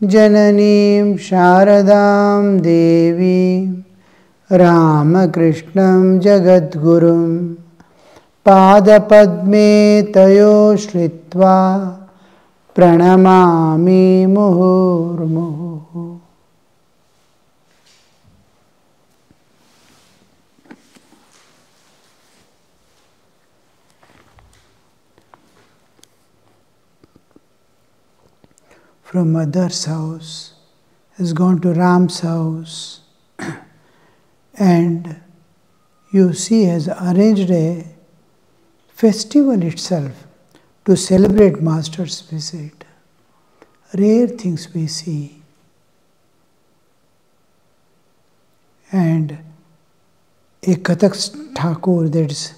Jananim Sharadam Devi Ramakrishna Jagadgurum Padapadme Tayo Shritva Pranamami Muhurmuhu. From mother's house has gone to Ram's house, and you see has arranged a festival itself to celebrate Master's visit. Rare things we see. And a Kathak Thakur, that's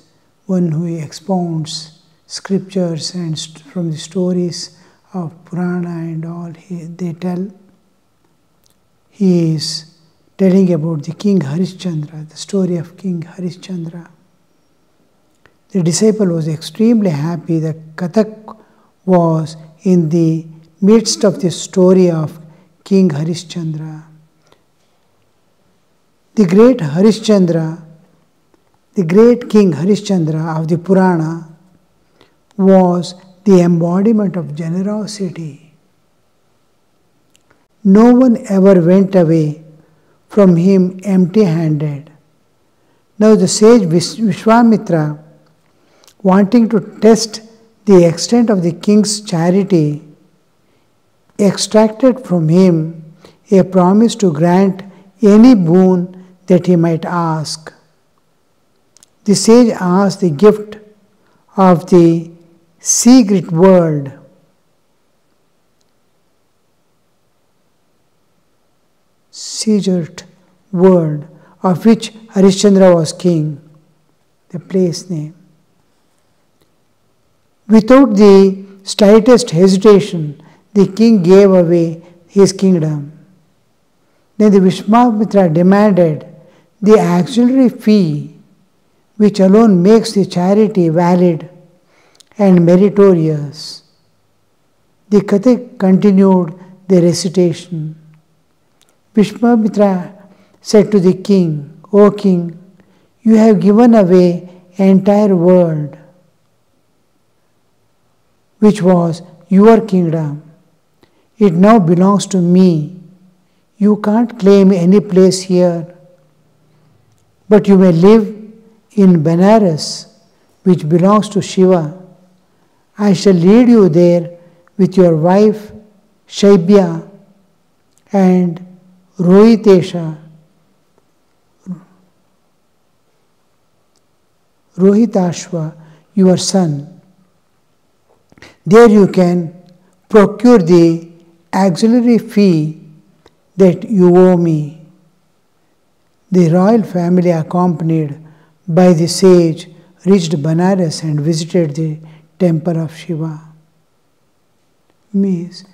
one who expounds scriptures and from the stories of Purana and all, they tell. He is telling about the King Harishchandra, the story of King Harishchandra. The disciple was extremely happy that Kathak was in the midst of the story of King Harishchandra. The great Harishchandra, the great King Harishchandra of the Purana, was the embodiment of generosity. No one ever went away from him empty-handed. Now the sage Vishwamitra, wanting to test the extent of the king's charity, extracted from him a promise to grant any boon that he might ask. The sage asked the gift of the secret world, secret world of which Harishchandra was king, the place name. Without the slightest hesitation, the king gave away his kingdom. Then the Vishwamitra demanded the auxiliary fee, which alone makes the charity valid and meritorious. The Kathak continued the recitation. Vishwamitra said to the king, "O king, you have given away entire world, which was your kingdom. It now belongs to me. You can't claim any place here, but you may live in Benares, which belongs to Shiva. I shall lead you there with your wife Shaibya and Rohitashva, your son. There you can procure the auxiliary fee that you owe me." The royal family, accompanied by the sage, reached Benares and visited the temple of Shiva. Means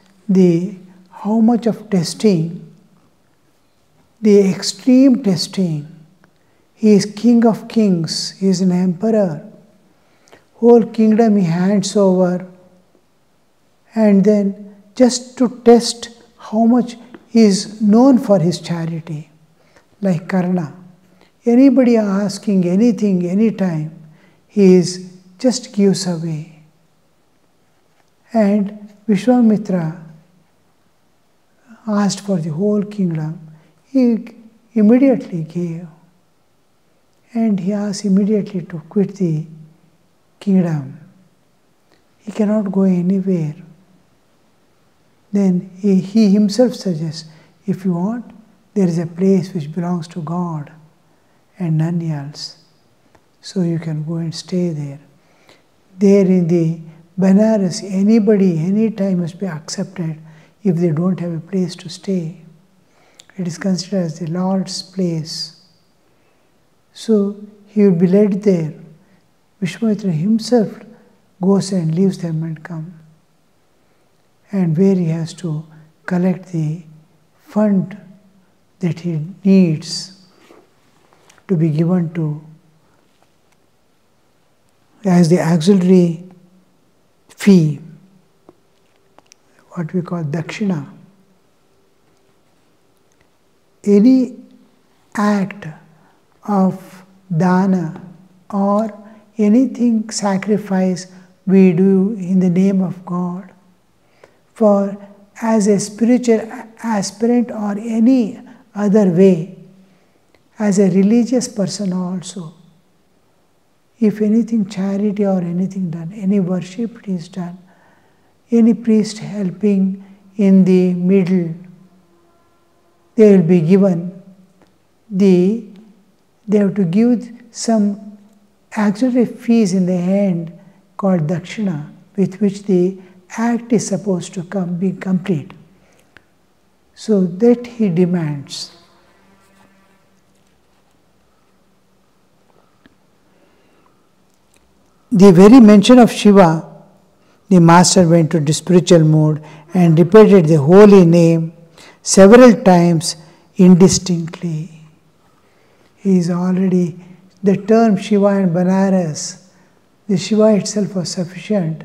how much of testing, the extreme testing. He is king of kings, he is an emperor. Whole kingdom he hands over, and then just to test how much he is known for his charity, like Karna. Anybody asking anything, anytime, he just gives away. And Vishwamitra asked for the whole kingdom. He immediately gave. And he asked immediately to quit the kingdom. He cannot go anywhere. Then he himself suggests, if you want, there is a place which belongs to God and none else. So you can go and stay there. There in the Benares, anybody, anytime must be accepted if they don't have a place to stay. It is considered as the Lord's place. So he will be led there. Vishwamitra himself goes and leaves them and comes. And where he has to collect the fund that he needs to be given to as the auxiliary fee, what we call dakshina. any act of dana or anything sacrifice we do in the name of God, for as a spiritual aspirant or any other way, as a religious person also, if anything charity or anything done, any worship is done, any priest helping in the middle, they will be given they have to give some auxiliary fees in the end called dakshina, with which the act is supposed to be complete. So that he demands. The very mention of Shiva, the master went into spiritual mood and repeated the holy name several times indistinctly. He is already, the term Shiva and Banaras, the Shiva itself was sufficient.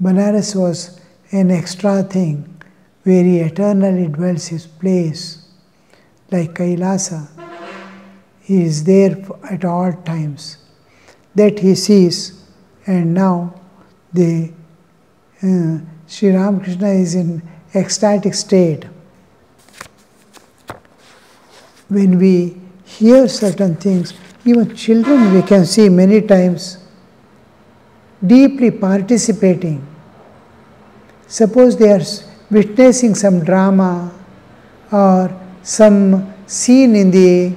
Banaras was an extra thing where he eternally dwells his place, like Kailasa. He is there at all times. That he sees, and now the Sri Ramakrishna is in ecstatic state. When we hear certain things, even children we can see many times deeply participating. Suppose they are witnessing some drama or some scene in the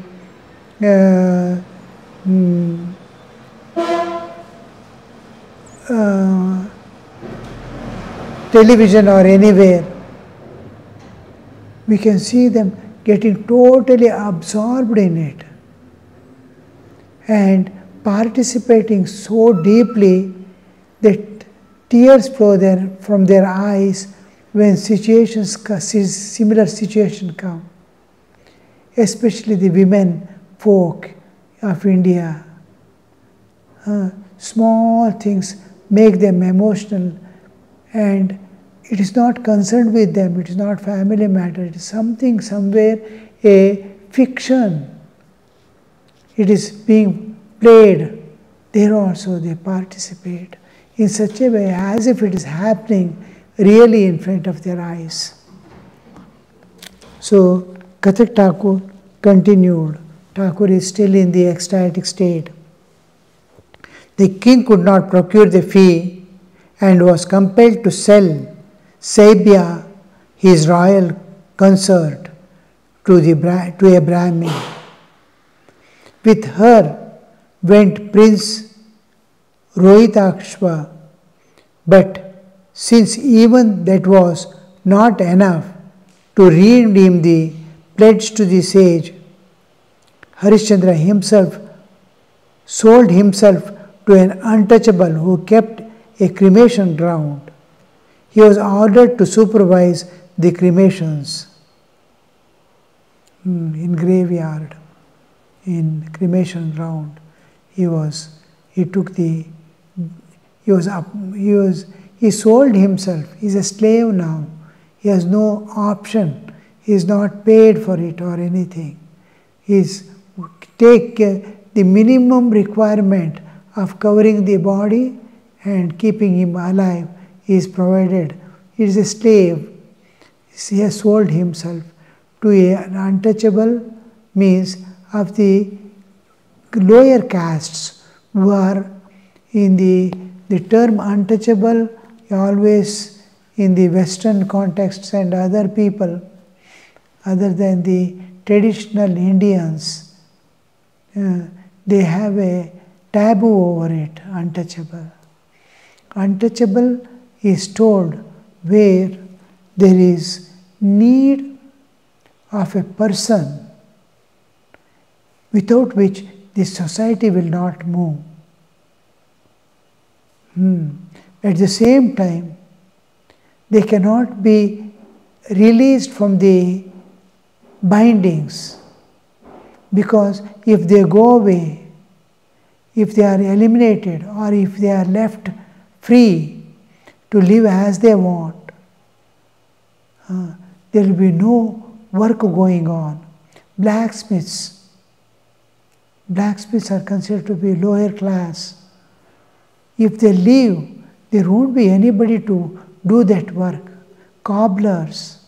television or anywhere, we can see them getting totally absorbed in it and participating so deeply that tears flow from their eyes when similar situations come. Especially the women folk of India. Small things make them emotional, and it is not concerned with them, it is not family matter, it is something somewhere, a fiction. It is being played. There also they participate in such a way as if it is happening really in front of their eyes. So Kathak Thakur continued. Thakur is still in the ecstatic state. The king could not procure the fee and was compelled to sell Saibya, his royal consort, to a Brahmin. With her went Prince Rohitakshva, but since even that was not enough to redeem the pledge to the sage, Harishchandra himself sold himself to an untouchable who kept a cremation ground. He was ordered to supervise the cremations in graveyard, in cremation ground. He sold himself. He is a slave now. He has no option. He is not paid for it or anything. He is take the minimum requirement of covering the body and keeping him alive is provided. He is a slave. He has sold himself to an untouchable, means of the lower castes who are in the term untouchable always in the Western contexts and other people other than the traditional Indians, they have a taboo over it, untouchable. Untouchable is told where there is need of a person without which the society will not move. At the same time, they cannot be released from the bindings, because if they go away, if they are eliminated, or if they are left free to live as they want, there will be no work going on. Blacksmiths are considered to be lower class. If they leave, there won't be anybody to do that work. Cobblers,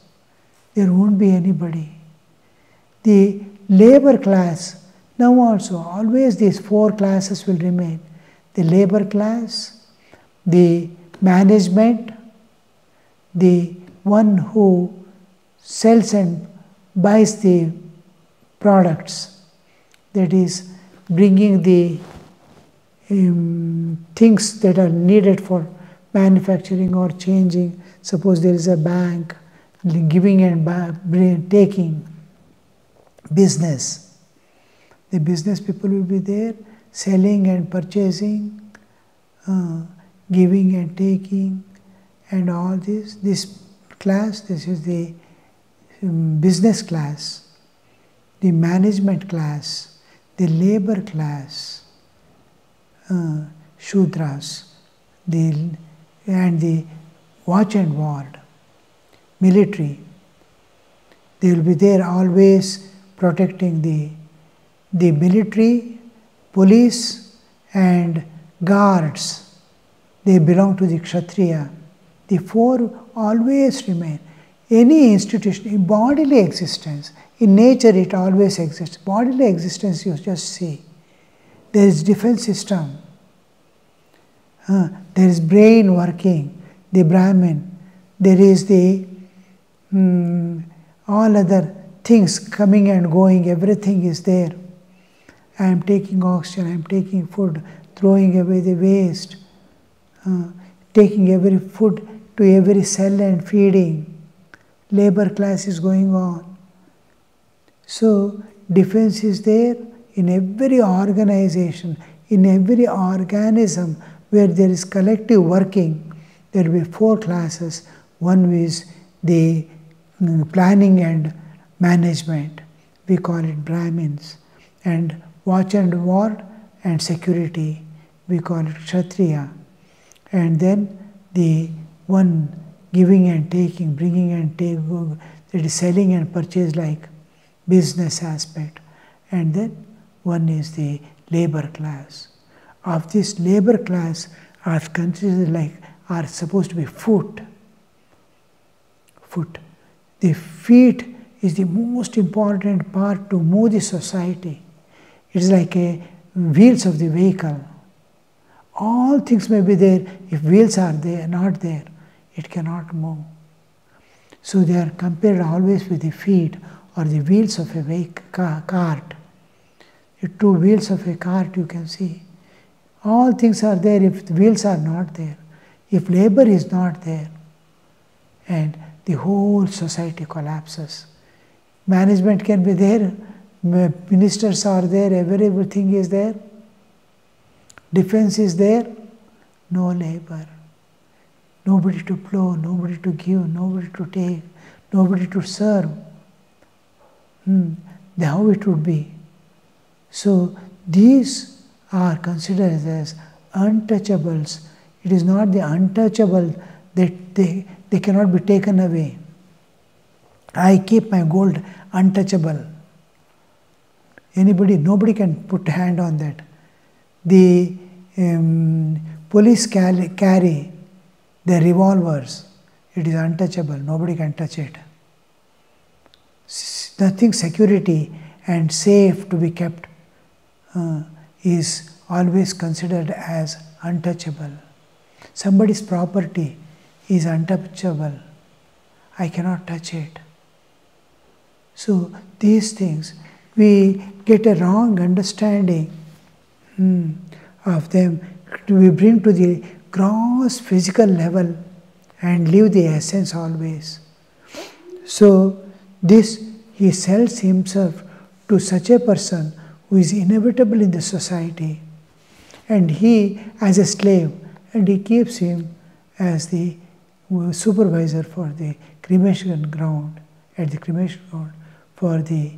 there won't be anybody. The labor class, now also, always these four classes will remain. The labor class, the management, the one who sells and buys the products, that is bringing the things that are needed for manufacturing or changing. Suppose there is a bank, giving and taking, business. The business people will be there, selling and purchasing, giving and taking, and all this. This class, this is the business class, the management class, the labor class, Shudras, and the watch and ward, military. They will be there always protecting the military, police and guards. They belong to the Kshatriya. The four always remain. Any institution, in bodily existence, in nature it always exists. Bodily existence you just see. There is defense system. There is brain working, the Brahmin. There is the all other things coming and going, everything is there. I am taking oxygen, I am taking food, throwing away the waste, taking every food to every cell and feeding. Labor class is going on. So defense is there in every organization, in every organism where there is collective working. There will be four classes. One is the planning and management. We call it Brahmins. And watch and ward and security, we call it Kshatriya. And then the one giving and taking, bringing and taking, that is selling and purchase, like business aspect. And then one is the labor class. Of this labor class are considered are supposed to be foot. The feet is the most important part to move the society. It is like wheels of the vehicle. All things may be there. If wheels are there, not there, it cannot move. So they are compared always with the feet or the wheels of a cart. The two wheels of a cart you can see. All things are there if the wheels are not there. If labor is not there, and the whole society collapses. Management can be there, ministers are there, everything is there. Defense is there, no labor. Nobody to plow, nobody to give, nobody to take, nobody to serve. How it would be. So these are considered as untouchables. It is not the untouchable that they cannot be taken away. I keep my gold untouchable. Nobody can put a hand on that. The police carry their revolvers. It is untouchable. Nobody can touch it. Nothing security and safe to be kept is always considered as untouchable. Somebody's property is untouchable. I cannot touch it. So these things, we get a wrong understanding of them. We bring to the gross physical level and leave the essence always. So this, he sells himself to such a person who is inevitable in the society, and he as a slave, and he keeps him as the supervisor for the cremation ground, at the cremation ground, for the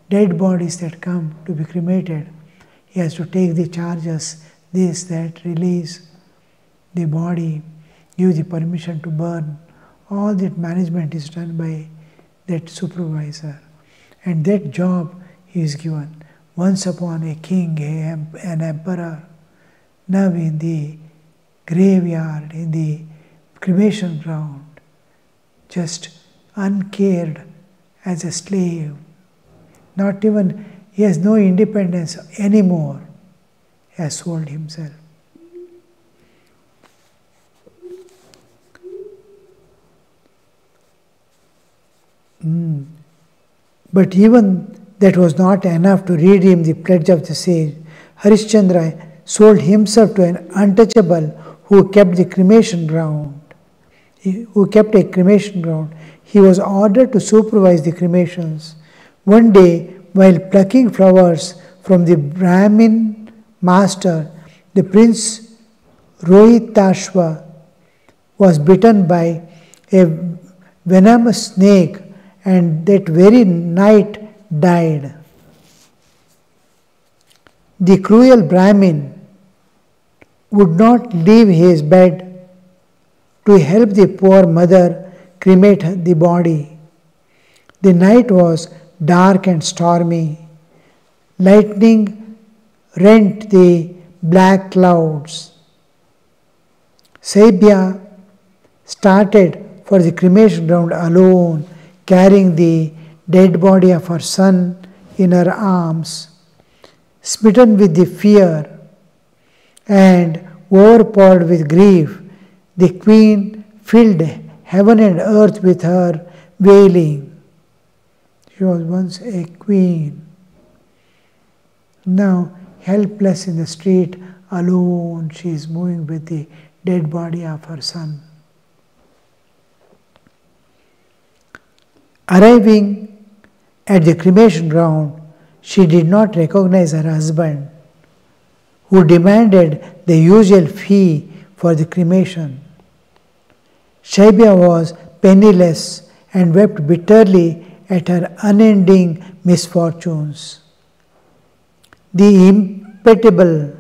dead bodies that come to be cremated. He has to take the charges, this, that, release the body, give the permission to burn. All that management is done by that supervisor. And that job he is given. Once upon a king, an emperor, now in the graveyard, in the cremation ground, just uncared as a slave. Not even, he has no independence anymore. He has sold himself. But even that was not enough to redeem the pledge of the sage. Harishchandra sold himself to an untouchable who kept the cremation ground. Who kept a cremation ground. He was ordered to supervise the cremations. One day, while plucking flowers from the Brahmin master, the prince Rohitashva was bitten by a venomous snake, and that very night died. The cruel Brahmin would not leave his bed to help the poor mother cremate the body. The night was dark and stormy. Lightning rent the black clouds. Saibya started for the cremation ground alone, carrying the dead body of her son in her arms. Smitten with the fear and overpowered with grief, the queen filled heaven and earth with her wailing. She was once a queen. Now, helpless in the street, alone, she is moving with the dead body of her son. Arriving at the cremation ground, she did not recognize her husband, who demanded the usual fee for the cremation. Saibya was penniless and wept bitterly at her unending misfortunes. The impenetrable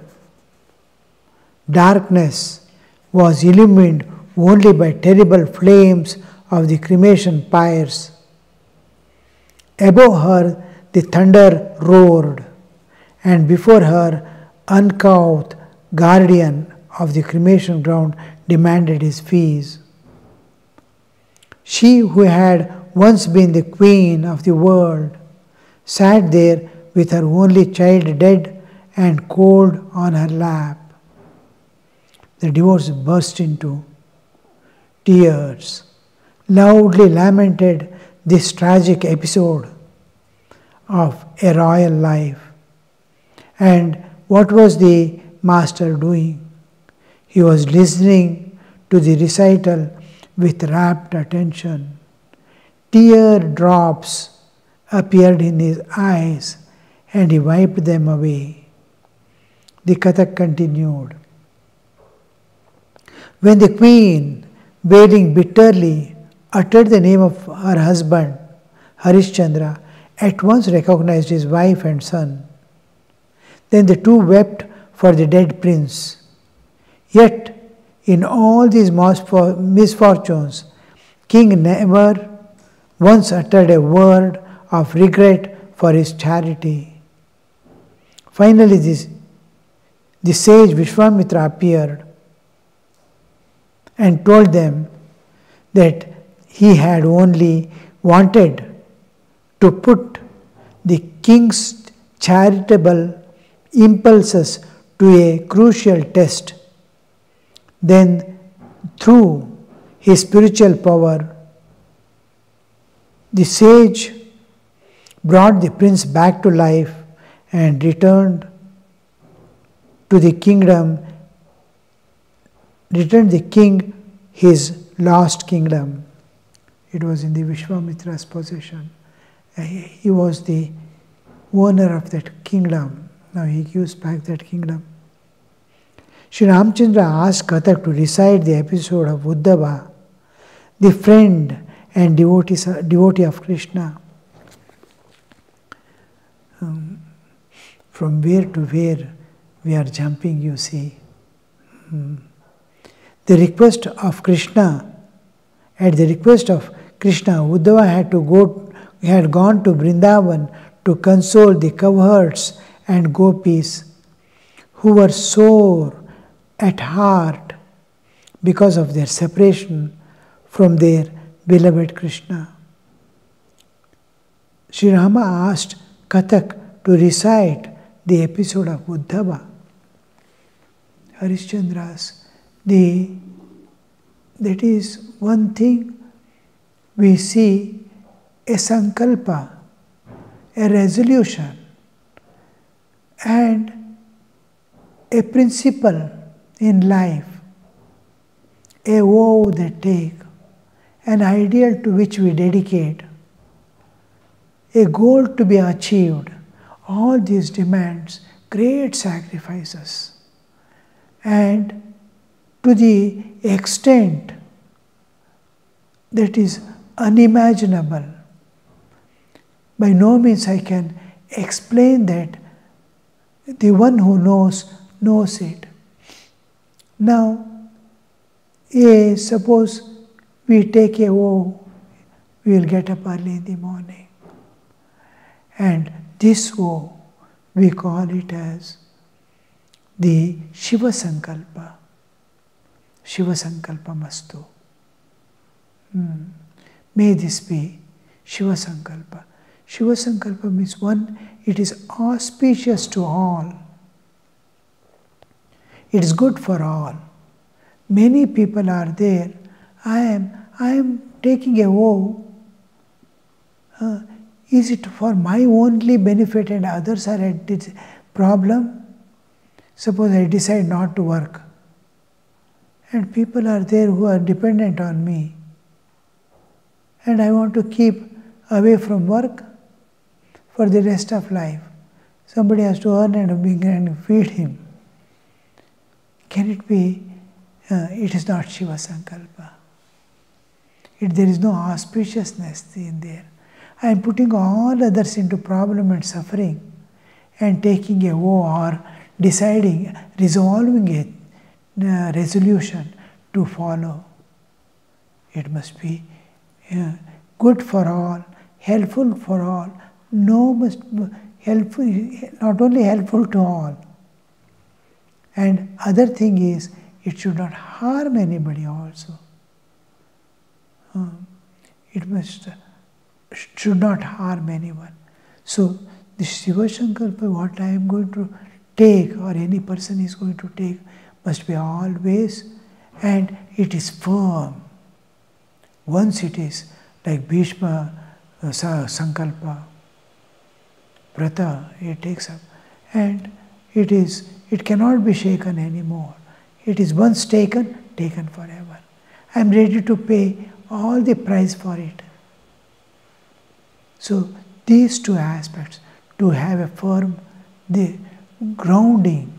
darkness was illumined only by terrible flames of the cremation pyres. Above her the thunder roared, and before her uncouth guardian of the cremation ground demanded his fees. She who had once been the queen of the world sat there with her only child dead and cold on her lap. The divorcee burst into tears, loudly lamented this tragic episode of a royal life. And what was the master doing? He was listening to the recital with rapt attention. Tear drops appeared in his eyes and he wiped them away. The Kathak continued. When the queen, wailing bitterly, uttered the name of her husband, Harishchandra, at once recognized his wife and son. Then the two wept for the dead prince. Yet, in all these misfortunes, king never once uttered a word of regret for his charity. Finally, the sage Vishwamitra appeared and told them that he had only wanted to put the king's charitable impulses to a crucial test. Then, through his spiritual power, the sage brought the prince back to life and returned the king his lost kingdom. It was in the Vishwamitra's possession. He was the owner of that kingdom. Now he gives back that kingdom. Sri Ramchandra asked Kathak to recite the episode of Uddhava, the friend and devotee of Krishna. From where to where we are jumping, you see. The request of Krishna, at the request of Krishna, Uddhava had gone to Vrindavan to console the cowherds and gopis who were sore at heart because of their separation from their beloved Krishna. Sri Rama asked Kathak to recite the episode of Uddhava. Harishchandras, that is one thing we see, a sankalpa, a resolution, and a principle in life, a vow that take, an ideal to which we dedicate, a goal to be achieved. All these demands great sacrifices. And to the extent that is unimaginable, by no means I can explain that. The one who knows it. Now, suppose we take a vow, we will get up early in the morning. And this vow, we call it as the Shiva Sankalpa. Shiva Sankalpa Mastu. May this be Shiva Sankalpa. Shiva Sankalpa means one, it is auspicious to all. It is good for all. Many people are there. I am taking a vow. Is it for my only benefit and others are at this problem? Suppose I decide not to work. And people are there who are dependent on me. And I want to keep away from work for the rest of life. Somebody has to earn and feed him. Can it be? It is not Shiva Sankalpa. There is no auspiciousness in there. I am putting all others into problem and suffering and taking a vow or deciding, resolving a resolution to follow. It must be good for all, helpful for all, helpful, not only helpful to all. And other thing is, it should not harm anybody also. It should not harm anyone. So, the Shiva Sankalpa, what I am going to take or any person is going to take, must be always, and it is firm. Once it is, like Bhishma Sankalpa, Vrata, it takes up, and it cannot be shaken anymore. It is once taken forever. I am ready to pay all the price for it. So these two aspects, to have a firm grounding,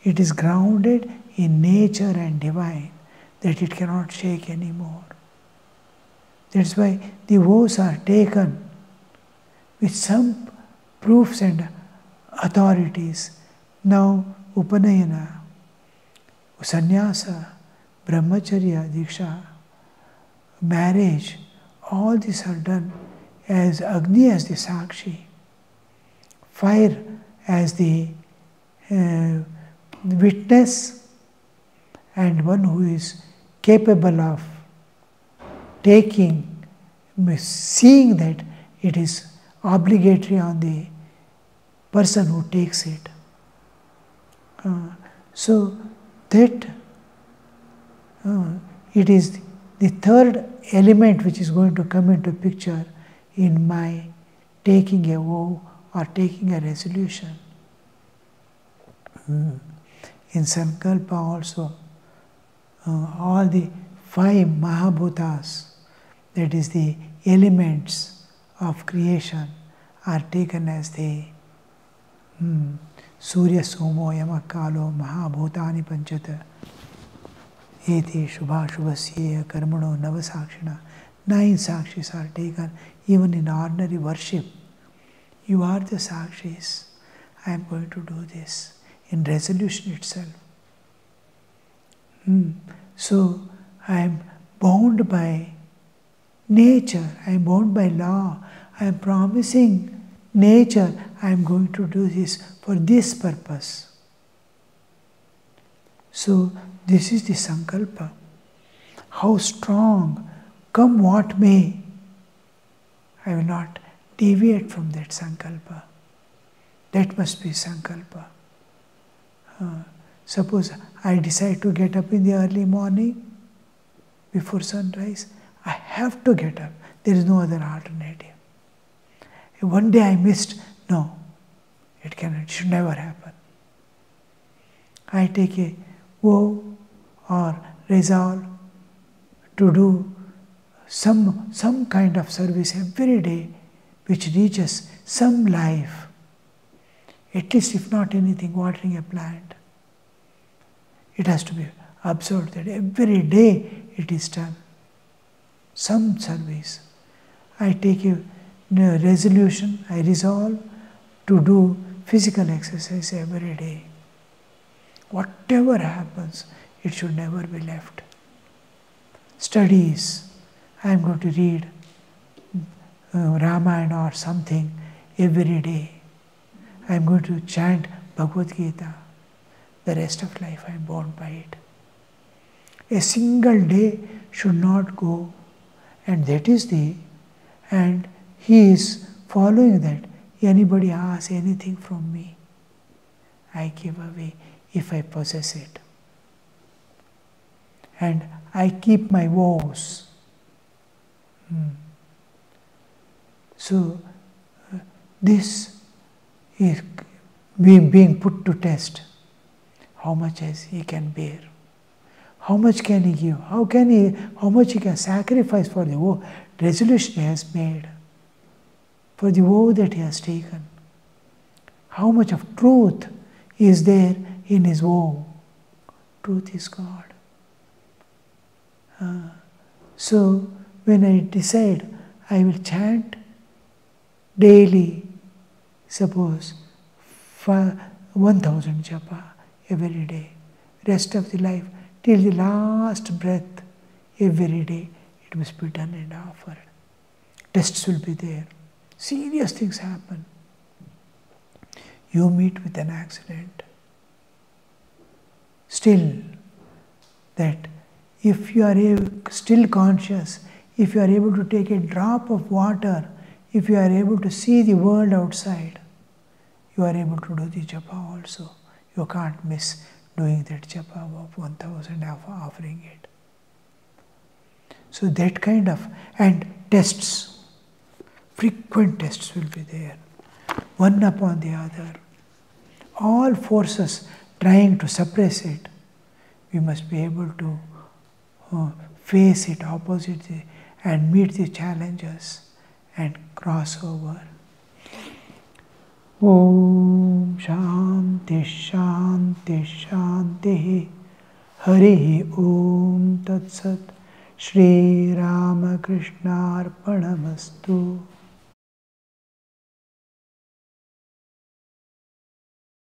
it is grounded in nature and divine, that it cannot shake anymore. That's why the vows are taken with some proofs and authorities. Now, Upanayana, Sannyasa, Brahmacharya, Diksha, marriage, all these are done as Agni as the Sakshi, fire as the witness, and one who is capable of taking, seeing that it is obligatory on the person who takes it. So that it is the third element which is going to come into picture in my taking a vow or taking a resolution. In Sankalpa also, all the 5 Mahabhutas, that is the elements of creation, are taken as the Surya Somo Yama Kalo Mahabhutani Panchata Eti Shubha Shubhasya Karmano Navasakshina. 9 Sakshis are taken even in ordinary worship. You are the Sakshis. I am going to do this in resolution itself. So I am bound by nature, I am bound by law, I am promising nature, I am going to do this for this purpose. So this is the sankalpa. How strong, come what may, I will not deviate from that sankalpa. That must be sankalpa. Suppose I decide to get up in the early morning, before sunrise, I have to get up. There is no other alternative. If one day I missed, no, it should never happen. I take a vow or resolve to do some kind of service every day which reaches some life. At least if not anything, watering a plant. It has to be observed that every day it is done. Some service. I take a resolution, I resolve to do physical exercise every day. Whatever happens, it should never be left. Studies, I am going to read Ramayana or something every day. I am going to chant Bhagavad Gita. The rest of life I am bound by it. A single day should not go, and that is and he is following that. Anybody asks anything from me, I give away if I possess it. And I keep my vows. So this is being put to test. How much he can bear? How much can he give? How much he can sacrifice for the vow, resolution he has made, for the vow that he has taken? How much of truth is there in his vow? Truth is God. So when I decide I will chant daily, suppose 1000 japa every day, rest of the life, till the last breath, every day, it must be done and offered. Tests will be there. Serious things happen. You meet with an accident. Still, that if you are still conscious, if you are able to take a drop of water, if you are able to see the world outside, you are able to do the japa also. You can't miss doing that japa of 1000 offering it. So that kind of, and tests, frequent tests will be there, one upon the other. All forces trying to suppress it, we must be able to face it, opposite it, and meet the challenges and cross over. Om Shanti Shanti Shanti Hari Om Tat Sat Shri Ramakrishna Arpanamastu.